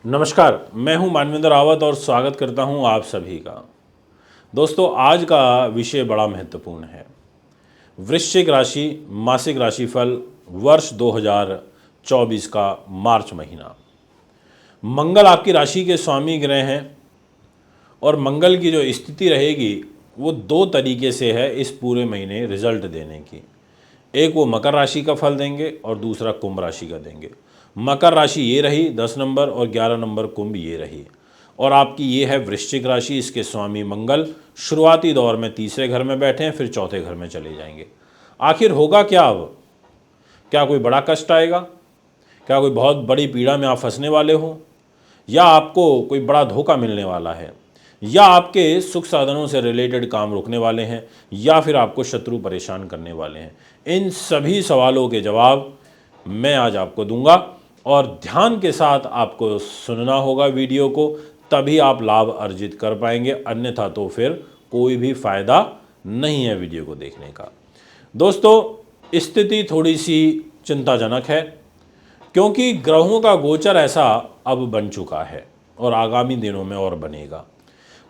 नमस्कार, मैं हूं मानवेंद्र रावत और स्वागत करता हूं आप सभी का। दोस्तों, आज का विषय बड़ा महत्वपूर्ण है। वृश्चिक राशि मासिक राशिफल वर्ष 2024 का मार्च महीना। मंगल आपकी राशि के स्वामी ग्रह हैं और मंगल की जो स्थिति रहेगी वो दो तरीके से है इस पूरे महीने रिजल्ट देने की। एक वो मकर राशि का फल देंगे और दूसरा कुंभ राशि का देंगे। मकर राशि ये रही 10 नंबर और 11 नंबर कुंभ ये रही। और आपकी ये है वृश्चिक राशि, इसके स्वामी मंगल शुरुआती दौर में तीसरे घर में बैठे हैं, फिर चौथे घर में चले जाएंगे। आखिर होगा क्या अब? क्या कोई बड़ा कष्ट आएगा? क्या कोई बहुत बड़ी पीड़ा में आप फंसने वाले हो, या आपको कोई बड़ा धोखा मिलने वाला है, या आपके सुख साधनों से रिलेटेड काम रुकने वाले हैं, या फिर आपको शत्रु परेशान करने वाले हैं? इन सभी सवालों के जवाब मैं आज आपको दूंगा और ध्यान के साथ आपको सुनना होगा वीडियो को, तभी आप लाभ अर्जित कर पाएंगे, अन्यथा तो फिर कोई भी फ़ायदा नहीं है वीडियो को देखने का। दोस्तों, स्थिति थोड़ी सी चिंताजनक है क्योंकि ग्रहों का गोचर ऐसा अब बन चुका है और आगामी दिनों में और बनेगा।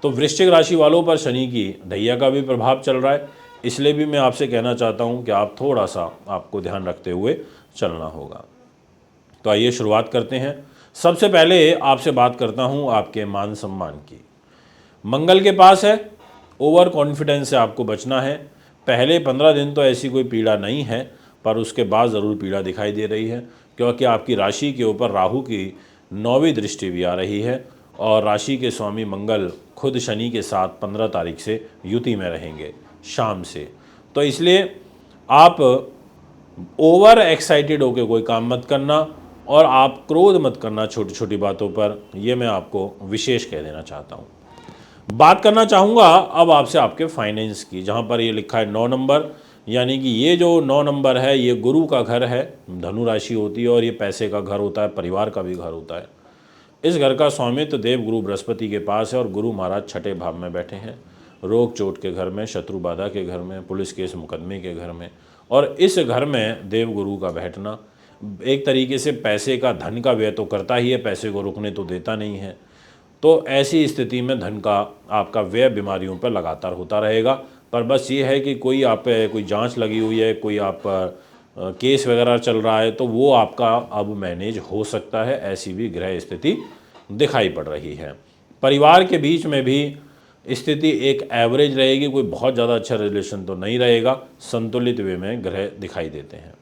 तो वृश्चिक राशि वालों पर शनि की ढैया का भी प्रभाव चल रहा है, इसलिए भी मैं आपसे कहना चाहता हूं कि आप थोड़ा सा आपको ध्यान रखते हुए चलना होगा। तो आइए शुरुआत करते हैं। सबसे पहले आपसे बात करता हूं आपके मान सम्मान की। मंगल के पास है, ओवर कॉन्फिडेंस से आपको बचना है। पहले 15 दिन तो ऐसी कोई पीड़ा नहीं है, पर उसके बाद ज़रूर पीड़ा दिखाई दे रही है क्योंकि आपकी राशि के ऊपर राहु की 9वीं दृष्टि भी आ रही है और राशि के स्वामी मंगल खुद शनि के साथ 15 तारीख से युति में रहेंगे शाम से। तो इसलिए आप ओवर एक्साइटेड होकर कोई काम मत करना और आप क्रोध मत करना छोटी छोटी बातों पर, ये मैं आपको विशेष कह देना चाहता हूँ। बात करना चाहूँगा अब आपसे आपके फाइनेंस की, जहाँ पर ये लिखा है 9 नंबर, यानी कि ये जो 9 नंबर है ये गुरु का घर है, धनु राशि होती है और ये पैसे का घर होता है, परिवार का भी घर होता है। इस घर का स्वामित्व देव गुरु बृहस्पति के पास है और गुरु महाराज छठे भाव में बैठे हैं, रोग चोट के घर में, शत्रु बाधा के घर में, पुलिस केस मुकदमे के घर में। और इस घर में देव गुरु का बैठना एक तरीके से पैसे का, धन का व्यय तो करता ही है, पैसे को रुकने तो देता नहीं है। तो ऐसी स्थिति में धन का आपका व्यय बीमारियों पर लगातार होता रहेगा। पर बस ये है कि कोई आप पे कोई जांच लगी हुई है, कोई आप पर केस वगैरह चल रहा है, तो वो आपका अब मैनेज हो सकता है, ऐसी भी ग्रह स्थिति दिखाई पड़ रही है। परिवार के बीच में भी स्थिति एक एवरेज रहेगी, कोई बहुत ज़्यादा अच्छा रिलेशन तो नहीं रहेगा, संतुलित वे में ग्रह दिखाई देते हैं।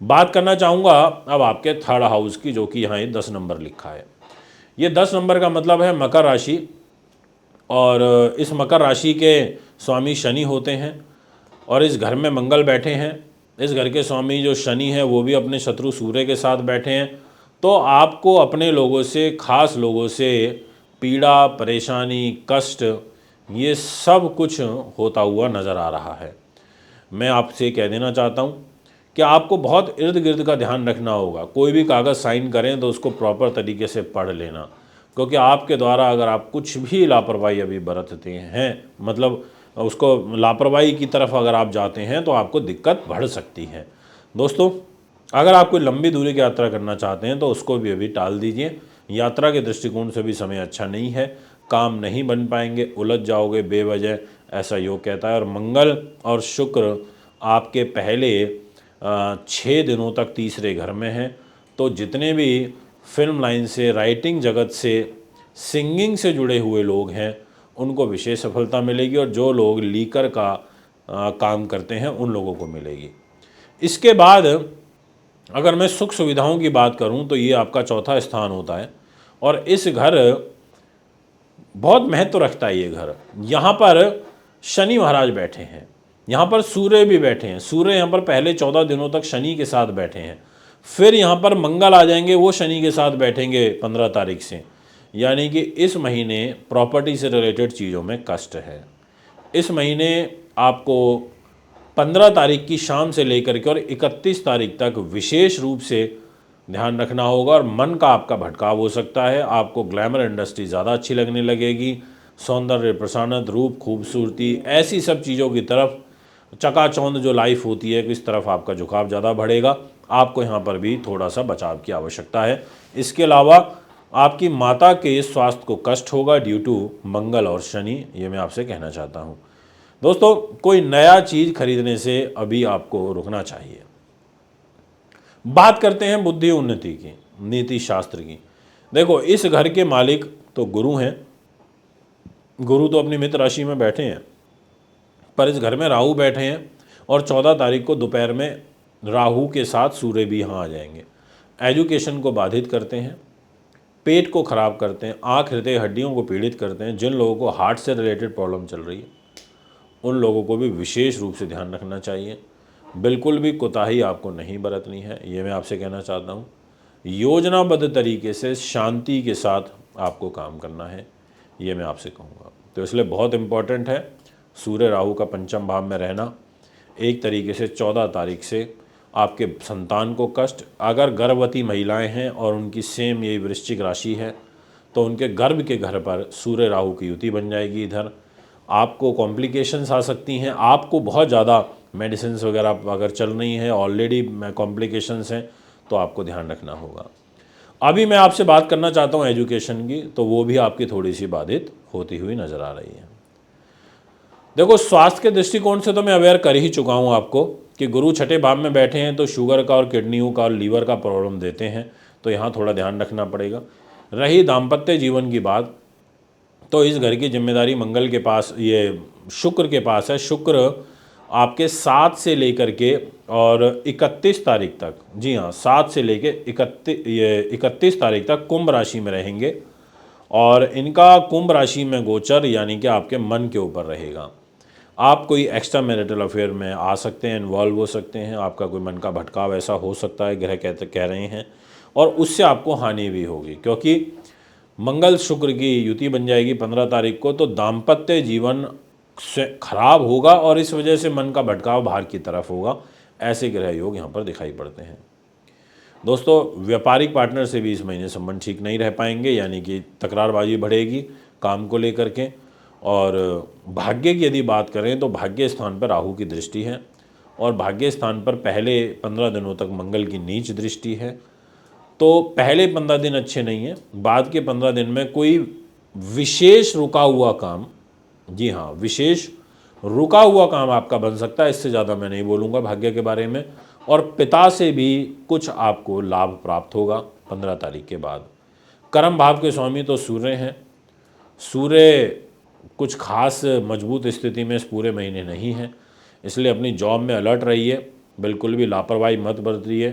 बात करना चाहूँगा अब आपके थर्ड हाउस की, जो कि यहाँ 10 नंबर लिखा है। ये 10 नंबर का मतलब है मकर राशि और इस मकर राशि के स्वामी शनि होते हैं और इस घर में मंगल बैठे हैं। इस घर के स्वामी जो शनि है वो भी अपने शत्रु सूर्य के साथ बैठे हैं। तो आपको अपने लोगों से, खास लोगों से पीड़ा, परेशानी, कष्ट, ये सब कुछ होता हुआ नज़र आ रहा है। मैं आपसे कह देना चाहता हूँ कि आपको बहुत इर्द गिर्द का ध्यान रखना होगा। कोई भी कागज़ साइन करें तो उसको प्रॉपर तरीके से पढ़ लेना, क्योंकि आपके द्वारा अगर आप कुछ भी लापरवाही अभी बरतते हैं, मतलब उसको लापरवाही की तरफ अगर आप जाते हैं, तो आपको दिक्कत बढ़ सकती है। दोस्तों, अगर आप कोई लंबी दूरी की यात्रा करना चाहते हैं तो उसको भी अभी टाल दीजिए। यात्रा के दृष्टिकोण से भी समय अच्छा नहीं है, काम नहीं बन पाएंगे, उलझ जाओगे बेवजह, ऐसा योग कहता है। और मंगल और शुक्र आपके पहले 6 दिनों तक तीसरे घर में हैं। तो जितने भी फिल्म लाइन से, राइटिंग जगत से, सिंगिंग से जुड़े हुए लोग हैं उनको विशेष सफलता मिलेगी और जो लोग लीकर का काम करते हैं उन लोगों को मिलेगी। इसके बाद अगर मैं सुख सुविधाओं की बात करूं तो ये आपका चौथा स्थान होता है और इस घर बहुत महत्व रखता है। ये घर, यहाँ पर शनि महाराज बैठे हैं, यहाँ पर सूर्य भी बैठे हैं। सूर्य यहाँ पर पहले 14 दिनों तक शनि के साथ बैठे हैं, फिर यहाँ पर मंगल आ जाएंगे, वो शनि के साथ बैठेंगे 15 तारीख से। यानी कि इस महीने प्रॉपर्टी से रिलेटेड चीज़ों में कष्ट है। इस महीने आपको 15 तारीख की शाम से लेकर के और 31 तारीख तक विशेष रूप से ध्यान रखना होगा और मन का आपका भटकाव हो सकता है। आपको ग्लैमर इंडस्ट्री ज़्यादा अच्छी लगने लगेगी, सौंदर्य, प्रसारण, रूप, खूबसूरती, ऐसी सब चीज़ों की तरफ, चकाचौंध जो लाइफ होती है, इस तरफ आपका झुकाव ज़्यादा बढ़ेगा। आपको यहाँ पर भी थोड़ा सा बचाव की आवश्यकता है। इसके अलावा आपकी माता के स्वास्थ्य को कष्ट होगा ड्यू टू मंगल और शनि, ये मैं आपसे कहना चाहता हूँ। दोस्तों, कोई नया चीज़ खरीदने से अभी आपको रुकना चाहिए। बात करते हैं बुद्धि उन्नति की, नीति शास्त्र की। देखो, इस घर के मालिक तो गुरु हैं, गुरु तो अपनी मित्र राशि में बैठे हैं, पर इस घर में राहु बैठे हैं और 14 तारीख को दोपहर में राहु के साथ सूर्य भी यहाँ आ जाएंगे। एजुकेशन को बाधित करते हैं, पेट को खराब करते हैं, आँख हृदय हड्डियों को पीड़ित करते हैं। जिन लोगों को हार्ट से रिलेटेड प्रॉब्लम चल रही है उन लोगों को भी विशेष रूप से ध्यान रखना चाहिए। बिल्कुल भी कोताही आपको नहीं बरतनी है, ये मैं आपसे कहना चाहता हूँ। योजनाबद्ध तरीके से शांति के साथ आपको काम करना है, ये मैं आपसे कहूँगा। तो इसलिए बहुत इम्पॉर्टेंट है सूर्य राहु का पंचम भाव में रहना। एक तरीके से 14 तारीख से आपके संतान को कष्ट, अगर गर्भवती महिलाएं हैं और उनकी सेम यही वृश्चिक राशि है तो उनके गर्भ के घर पर सूर्य राहु की युति बन जाएगी। इधर आपको कॉम्प्लिकेशंस आ सकती हैं, आपको बहुत ज़्यादा मेडिसिन वगैरह अगर चल रही हैं, ऑलरेडी कॉम्प्लिकेशंस हैं, तो आपको ध्यान रखना होगा। अभी मैं आपसे बात करना चाहता हूँ एजुकेशन की, तो वो भी आपकी थोड़ी सी बाधित होती हुई नज़र आ रही है। देखो, स्वास्थ्य के दृष्टिकोण से तो मैं अवेयर कर ही चुका हूँ आपको कि गुरु छठे भाव में बैठे हैं तो शुगर का और किडनियों का और लीवर का प्रॉब्लम देते हैं, तो यहाँ थोड़ा ध्यान रखना पड़ेगा। रही दाम्पत्य जीवन की बात, तो इस घर की जिम्मेदारी मंगल के पास, ये शुक्र के पास है। शुक्र आपके 7 से लेकर के और 31 तारीख तक, जी हाँ 7 से लेके 31 तारीख तक कुंभ राशि में रहेंगे और इनका कुंभ राशि में गोचर यानी कि आपके मन के ऊपर रहेगा। आप कोई एक्स्ट्रा मैरिटल अफेयर में आ सकते हैं, इन्वॉल्व हो सकते हैं, आपका कोई मन का भटकाव ऐसा हो सकता है, ग्रह कह रहे हैं, और उससे आपको हानि भी होगी क्योंकि मंगल शुक्र की युति बन जाएगी 15 तारीख को, तो दाम्पत्य जीवन से खराब होगा और इस वजह से मन का भटकाव बाहर की तरफ होगा। ऐसे ग्रह योग यहाँ पर दिखाई पड़ते हैं। दोस्तों, व्यापारिक पार्टनर से भी इस महीने संबंध ठीक नहीं रह पाएंगे, यानी कि तकरारबाजी बढ़ेगी काम को लेकर के। और भाग्य की यदि बात करें तो भाग्य स्थान पर राहु की दृष्टि है और भाग्य स्थान पर पहले 15 दिनों तक मंगल की नीच दृष्टि है। तो पहले 15 दिन अच्छे नहीं हैं, बाद के 15 दिन में कोई विशेष रुका हुआ काम, जी हाँ विशेष रुका हुआ काम आपका बन सकता है। इससे ज़्यादा मैं नहीं बोलूँगा भाग्य के बारे में। और पिता से भी कुछ आपको लाभ प्राप्त होगा 15 तारीख के बाद। कर्म भाव के स्वामी तो सूर्य हैं। सूर्य कुछ खास मजबूत स्थिति में इस पूरे महीने नहीं है, इसलिए अपनी जॉब में अलर्ट रहिए, बिल्कुल भी लापरवाही मत बरतिए।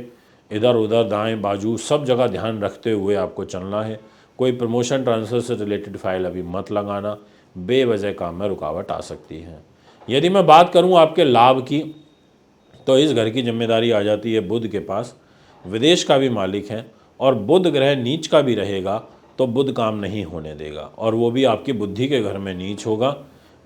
इधर उधर दाएं बाजू सब जगह ध्यान रखते हुए आपको चलना है। कोई प्रमोशन ट्रांसफ़र से रिलेटेड फाइल अभी मत लगाना, बेवजह काम में रुकावट आ सकती है। यदि मैं बात करूं आपके लाभ की, तो इस घर की जिम्मेदारी आ जाती है बुध के पास। विदेश का भी मालिक है और बुध ग्रह नीच का भी रहेगा, तो बुध काम नहीं होने देगा और वो भी आपकी बुद्धि के घर में नीच होगा।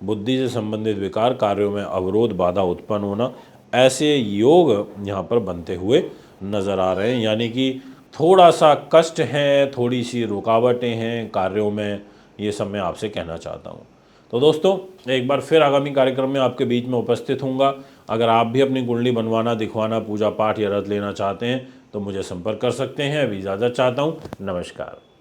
बुद्धि से संबंधित विकार, कार्यों में अवरोध, बाधा उत्पन्न होना, ऐसे योग यहाँ पर बनते हुए नज़र आ रहे हैं। यानी कि थोड़ा सा कष्ट है, थोड़ी सी रुकावटें हैं कार्यों में, ये सब मैं आपसे कहना चाहता हूँ। तो दोस्तों, एक बार फिर आगामी कार्यक्रम में आपके बीच में उपस्थित हूँगा। अगर आप भी अपनी कुंडली बनवाना, दिखवाना, पूजा पाठ या रत लेना चाहते हैं तो मुझे संपर्क कर सकते हैं। अभी इजाज़त चाहता हूँ। नमस्कार।